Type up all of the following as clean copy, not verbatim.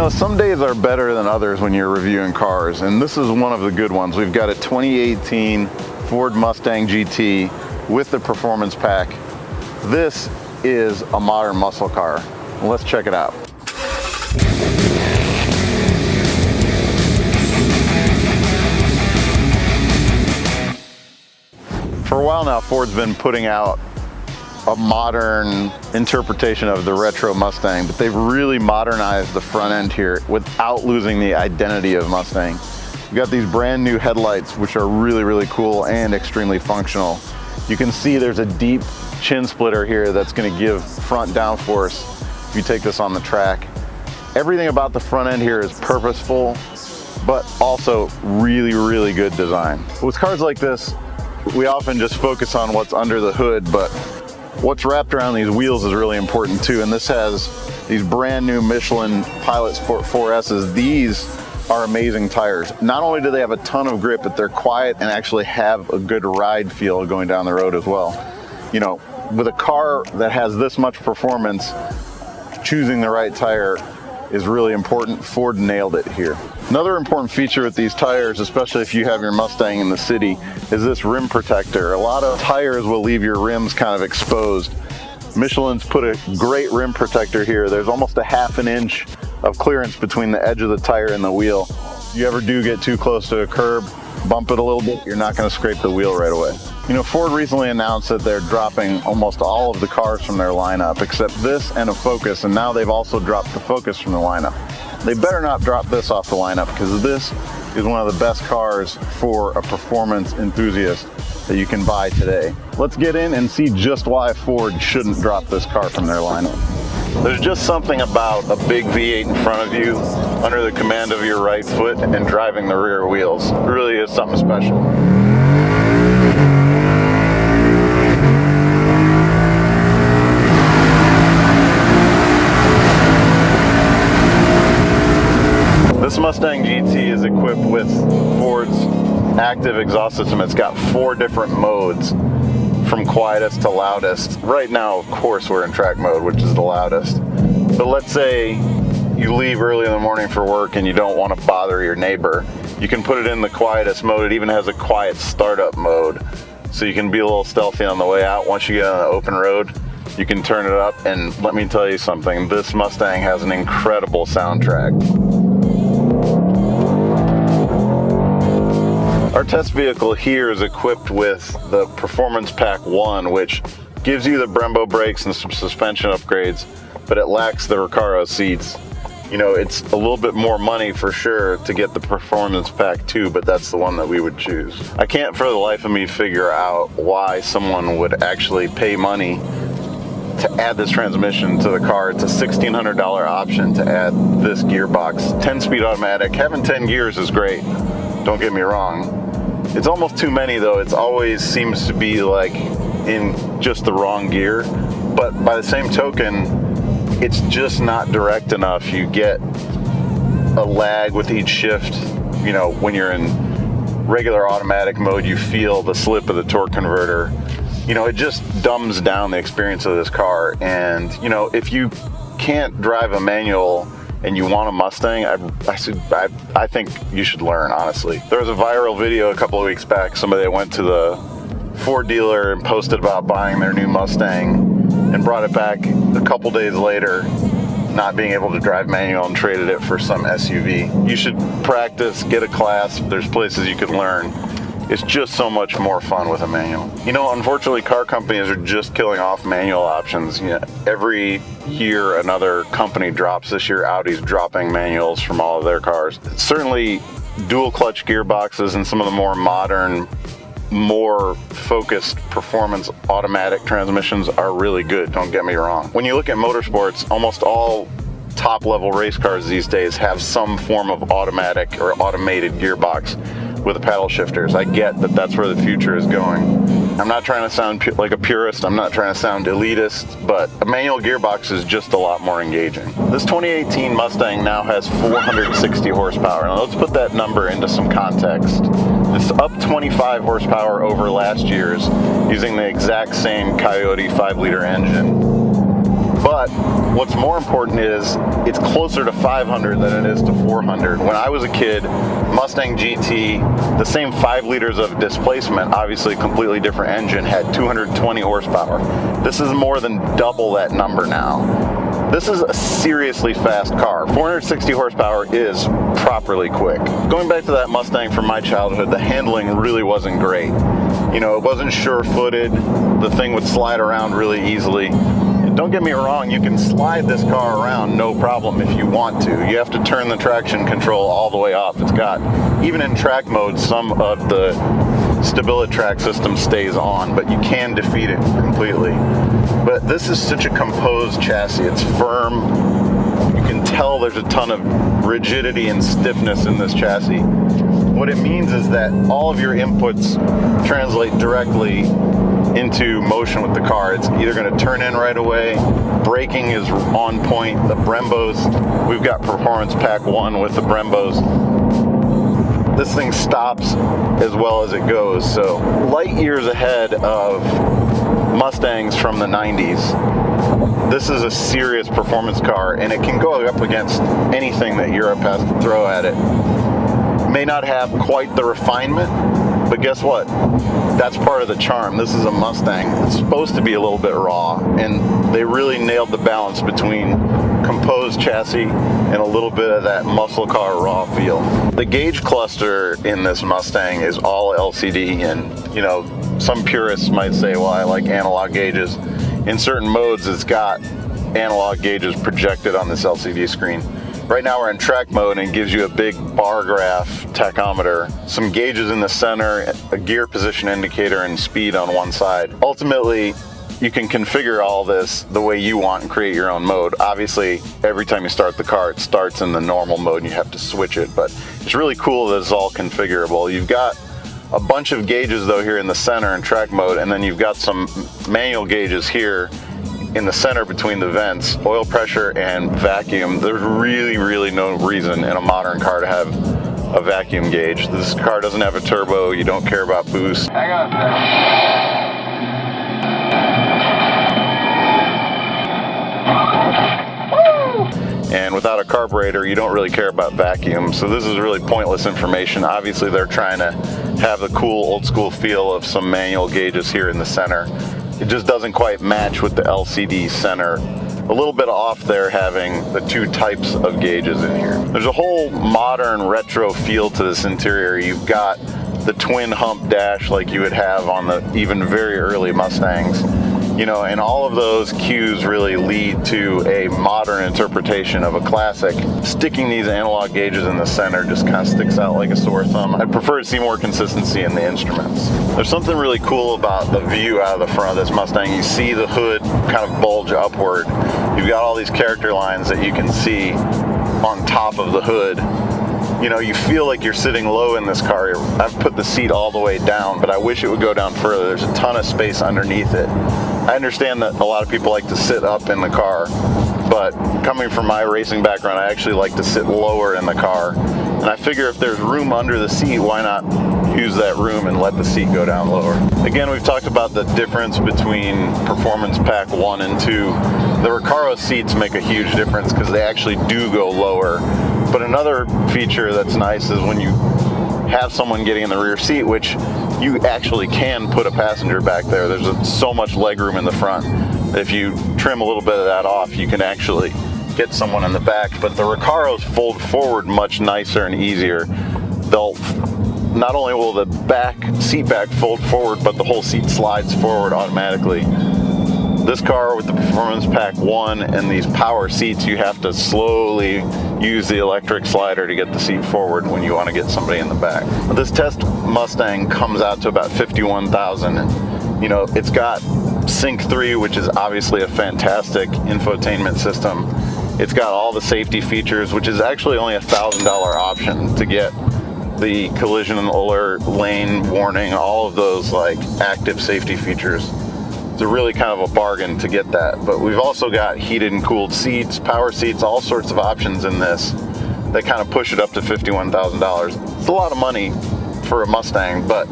know, some days are better than others when you're reviewing cars, and this is one of the good ones. We've got a 2018 Ford Mustang GT with the performance pack. This is a modern muscle car. Let's check it out. For a while now, Ford's been putting out a modern interpretation of the retro Mustang, but they've really modernized the front end here without losing the identity of Mustang. We've got these brand new headlights, which are really, really cool and extremely functional. You can see there's a deep chin splitter here that's going to give front downforce if you take this on the track. Everything about the front end here is purposeful, but also really, really good design. With cars like this, we often just focus on what's under the hood, but what's wrapped around these wheels is really important too. And this has these brand new Michelin Pilot Sport 4S's. These are amazing tires. Not only do they have a ton of grip, but they're quiet and actually have a good ride feel going down the road as well. You know, with a car that has this much performance, choosing the right tire is really important. Ford nailed it here. Another important feature with these tires, especially if you have your Mustang in the city, is this rim protector. A lot of tires will leave your rims kind of exposed. Michelin's put a great rim protector here. There's almost a ½ inch of clearance between the edge of the tire and the wheel. If you ever do get too close to a curb, bump it a little bit, you're not going to scrape the wheel right away. You know, Ford recently announced that they're dropping almost all of the cars from their lineup except this and a Focus, and now they've also dropped the Focus from the lineup. They better not drop this off the lineup, because this is one of the best cars for a performance enthusiast that you can buy today. Let's get in and see just why Ford shouldn't drop this car from their lineup. There's just something about a big V8 in front of you, under the command of your right foot, and driving the rear wheels. It really is something special. This Mustang GT is equipped with Ford's active exhaust system. It's got 4 different modes, from quietest to loudest. Right now, of course, we're in track mode, which is the loudest. But let's say you leave early in the morning for work and you don't want to bother your neighbor. You can put it in the quietest mode. It even has a quiet startup mode, so you can be a little stealthy on the way out. Once you get on an open road, you can turn it up, and let me tell you something, this Mustang has an incredible soundtrack. Our test vehicle here is equipped with the Performance Pack 1, which gives you the Brembo brakes and some suspension upgrades, but it lacks the Recaro seats. You know, it's a little bit more money for sure to get the Performance Pack 2, but that's the one that we would choose. I can't for the life of me figure out why someone would actually pay money to add this transmission to the car. It's a $1,600 option to add this gearbox. 10-speed automatic. Having 10 gears is great, don't get me wrong. It's almost too many though. It always seems to be like in just the wrong gear, but by the same token, it's just not direct enough. You get a lag with each shift. You know, when you're in regular automatic mode, you feel the slip of the torque converter. You know, it just dumbs down the experience of this car. And you know, if you can't drive a manual and you want a Mustang, I think you should learn, honestly. There was a viral video a couple of weeks back. Somebody that went to the Ford dealer and posted about buying their new Mustang and brought it back a couple days later, not being able to drive manual, and traded it for some SUV. You should practice, get a class. There's places you could learn. It's just so much more fun with a manual. You know, unfortunately, car companies are just killing off manual options. You know, every year another company drops. This year, Audi's dropping manuals from all of their cars. Certainly, dual clutch gearboxes and some of the more modern, more focused performance automatic transmissions are really good, don't get me wrong. When you look at motorsports, almost all top level race cars these days have some form of automatic or automated gearbox with the paddle shifters. I get that that's where the future is going. I'm not trying to sound like a purist, I'm not trying to sound elitist, but a manual gearbox is just a lot more engaging. This 2018 Mustang now has 460 horsepower. Now let's put that number into some context. It's up 25 horsepower over last year's using the exact same Coyote 5-liter engine. But what's more important is it's closer to 500 than it is to 400. When I was a kid, Mustang GT, the same 5 liters of displacement, obviously a completely different engine, had 220 horsepower. This is more than double that number now. This is a seriously fast car. 460 horsepower is properly quick. Going back to that Mustang from my childhood, the handling really wasn't great. You know, it wasn't sure-footed. The thing would slide around really easily. Don't get me wrong, you can slide this car around no problem if you want to. You have to turn the traction control all the way off. It's got, even in track mode, some of the StabiliTrak system stays on, but you can defeat it completely. But this is such a composed chassis. It's firm. You can tell there's a ton of rigidity and stiffness in this chassis. What it means is that all of your inputs translate directly into motion with the car. It's either going to turn in right away, braking is on point, the Brembos, we've got Performance Pack 1 with the Brembos. This thing stops as well as it goes, so light years ahead of Mustangs from the 90s. This is a serious performance car, and it can go up against anything that Europe has to throw at it. May not have quite the refinement, but guess what? That's part of the charm. This is a Mustang. It's supposed to be a little bit raw, and they really nailed the balance between composed chassis and a little bit of that muscle car raw feel. The gauge cluster in this Mustang is all LCD, and you know, some purists might say, well, I like analog gauges. In certain modes, it's got analog gauges projected on this LCD screen. Right now we're in track mode, and it gives you a big bar graph tachometer, some gauges in the center, a gear position indicator, and speed on one side. Ultimately, you can configure all this the way you want and create your own mode. Obviously, every time you start the car, it starts in the normal mode and you have to switch it, but it's really cool that it's all configurable. You've got a bunch of gauges though here in the center in track mode, and then you've got some manual gauges here in the center between the vents, oil pressure and vacuum. There's really no reason in a modern car to have a vacuum gauge. This car doesn't have a turbo, you don't care about boost. Hang on a second. And without a carburetor, you don't really care about vacuum, so this is really pointless information. Obviously, they're trying to have the cool old school feel of some manual gauges here in the center. It just doesn't quite match with the LCD center. A little bit off there having the 2 types of gauges in here. There's a whole modern retro feel to this interior. You've got the twin hump dash like you would have on the even very early Mustangs. You know, and all of those cues really lead to a modern interpretation of a classic. Sticking these analog gauges in the center just kind of sticks out like a sore thumb. I prefer to see more consistency in the instruments. There's something really cool about the view out of the front of this Mustang. You see the hood kind of bulge upward. You've got all these character lines that you can see on top of the hood. You know, you feel like you're sitting low in this car. I've put the seat all the way down, but I wish it would go down further. There's a ton of space underneath it. I understand that a lot of people like to sit up in the car, but coming from my racing background, I actually like to sit lower in the car. And I figure if there's room under the seat, why not use that room and let the seat go down lower? Again, we've talked about the difference between Performance Pack 1 and 2. The Recaro seats make a huge difference because they actually do go lower. But another feature that's nice is when you have someone getting in the rear seat, which you actually can put a passenger back there. There's so much legroom in the front. If you trim a little bit of that off, you can actually get someone in the back. But the Recaros fold forward much nicer and easier. Not only will the seat back fold forward, but the whole seat slides forward automatically. This car with the Performance Pack 1 and these power seats, you have to slowly use the electric slider to get the seat forward when you want to get somebody in the back. This test Mustang comes out to about $51,000, and you know, it's got Sync 3, which is obviously a fantastic infotainment system. It's got all the safety features, which is actually only a $1,000 option to get the collision alert, lane warning, all of those like active safety features. It's a really kind of a bargain to get that. But we've also got heated and cooled seats, power seats, all sorts of options in this that kind of push it up to $51,000. It's a lot of money for a Mustang, but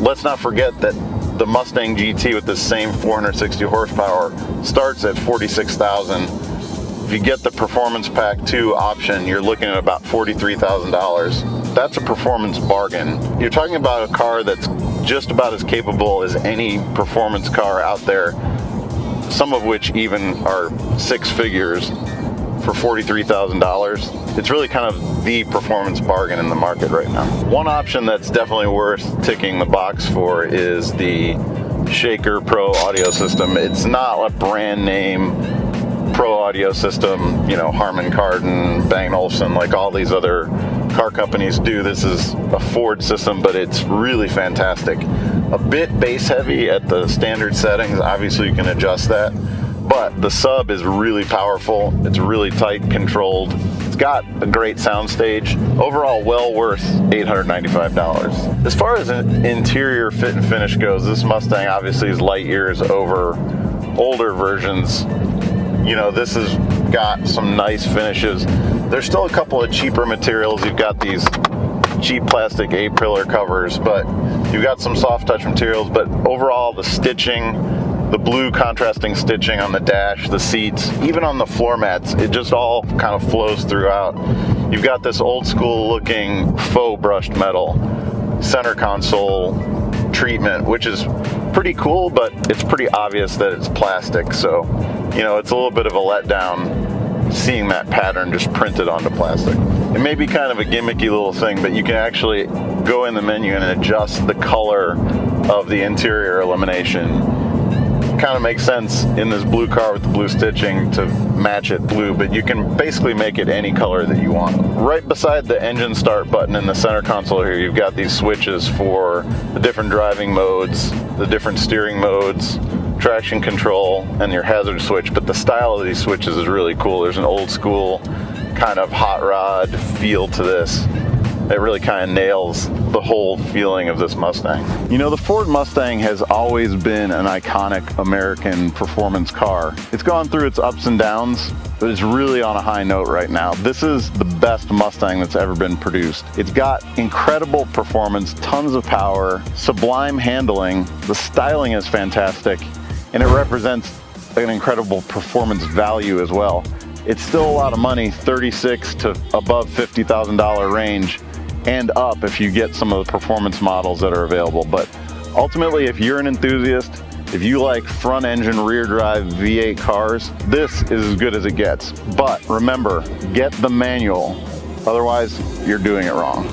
let's not forget that the Mustang GT with the same 460 horsepower starts at $46,000. If you get the Performance Pack 2 option, you're looking at about $43,000. That's a performance bargain. You're talking about a car that's just about as capable as any performance car out there, some of which even are six figures, for $43,000. It's really kind of the performance bargain in the market right now. One option that's definitely worth ticking the box for is the Shaker Pro audio system. It's not a brand name Pro audio system, you know, Harman Kardon, Bang & Olufsen, like all these other car companies do. This is a Ford system, but it's really fantastic. A bit bass heavy at the standard settings. Obviously you can adjust that, but the sub is really powerful. It's really tight controlled. It's got a great soundstage. Overall, well worth $895. As far as an interior fit and finish goes, this Mustang obviously is light years over older versions. You know, this has got some nice finishes. There's still a couple of cheaper materials. You've got these cheap plastic A-pillar covers, but you've got some soft touch materials. But overall, the stitching, the blue contrasting stitching on the dash, the seats, even on the floor mats, it just all kind of flows throughout. You've got this old school looking faux brushed metal center console treatment, which is pretty cool, but it's pretty obvious that it's plastic. So, you know, it's a little bit of a letdown seeing that pattern just printed onto plastic. It may be kind of a gimmicky little thing, but you can actually go in the menu and adjust the color of the interior illumination. Kind of makes sense in this blue car with the blue stitching to match it blue, but you can basically make it any color that you want. Right beside the engine start button in the center console here, you've got these switches for the different driving modes, the different steering modes, traction control, and your hazard switch. But the style of these switches is really cool. There's an old school kind of hot rod feel to this. It really kind of nails the whole feeling of this Mustang. You know, the Ford Mustang has always been an iconic American performance car. It's gone through its ups and downs, but it's really on a high note right now. This is the best Mustang that's ever been produced. It's got incredible performance, tons of power, sublime handling, the styling is fantastic, and it represents an incredible performance value as well. It's still a lot of money, $36,000 to above $50,000 range, and up if you get some of the performance models that are available. But ultimately, if you're an enthusiast, if you like front engine, rear drive V8 cars, this is as good as it gets. But remember, get the manual, otherwise you're doing it wrong.